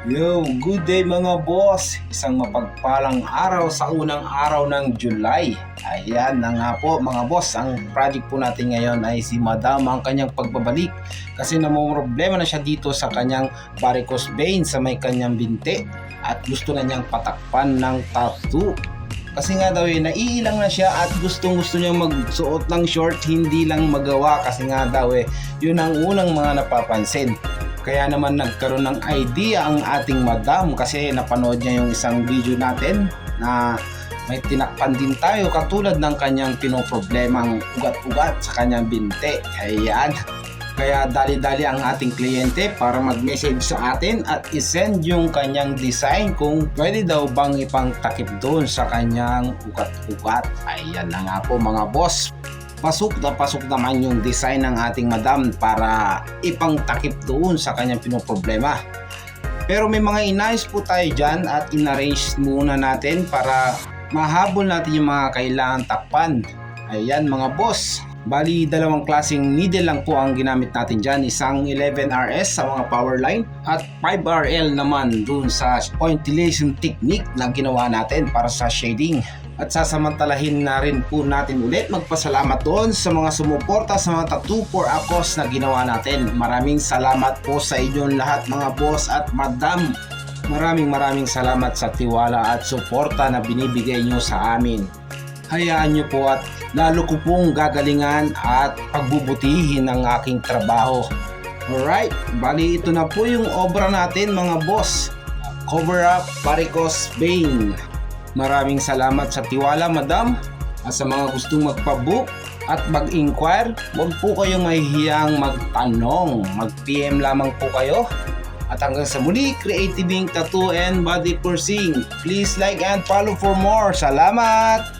Yo, good day mga boss! Isang mapagpalang araw sa unang araw ng July. Ayan na nga po mga boss, ang project po natin ngayon ay si Madam ang kanyang pagbabalik. Kasi namumroblema na siya dito sa kanyang varicose vein sa may kanyang binti. At gusto na niyang patakpan ng tattoo. Kasi nga daw naiilang na siya at gusto niya magsuot ng short, hindi lang magawa kasi nga daw yun ang unang mga napapansin. Kaya naman nagkaroon ng idea ang ating madam kasi napanood niya yung isang video natin na may tinakpan din tayo katulad ng kanyang pinoproblemang ugat-ugat sa kanyang binti. Ayan. Kaya dali-dali ang ating kliyente para mag-message sa atin at isend yung kanyang design kung pwede daw bang ipangtakip doon sa kanyang ugat-ugat. Ayan na nga po mga boss. Pasok naman yung design ng ating madam para ipangtakip doon sa kanyang pinoproblema. Pero may mga inayos po tayo dyan at inarrange muna natin para mahabol natin yung mga kailangan takpan. Ayan mga boss. Bali, dalawang klaseng needle lang po ang ginamit natin dyan. Isang 11RS sa mga power line at 5RL naman dun sa pointillation technique na ginawa natin para sa shading. At sasamantalahin na rin po natin ulit magpasalamat doon sa mga sumuporta sa mga tattoo for a cause na ginawa natin. Maraming salamat po sa inyong lahat mga boss at madam. Maraming salamat sa tiwala at suporta na binibigay nyo sa amin. Hayaan nyo po at lalo ko pong gagalingan at pagbubutihin ang aking trabaho. Alright, bali ito na po yung obra natin mga boss. Cover up varicose vein. Maraming salamat sa tiwala madam. At sa mga gustong magpabook at mag-inquire, huwag po kayong mahihiyang magtanong. Mag-PM lamang po kayo. At hanggang sa muli, Creative Ink Tattoo and Body Piercing. Please like and follow for more. Salamat!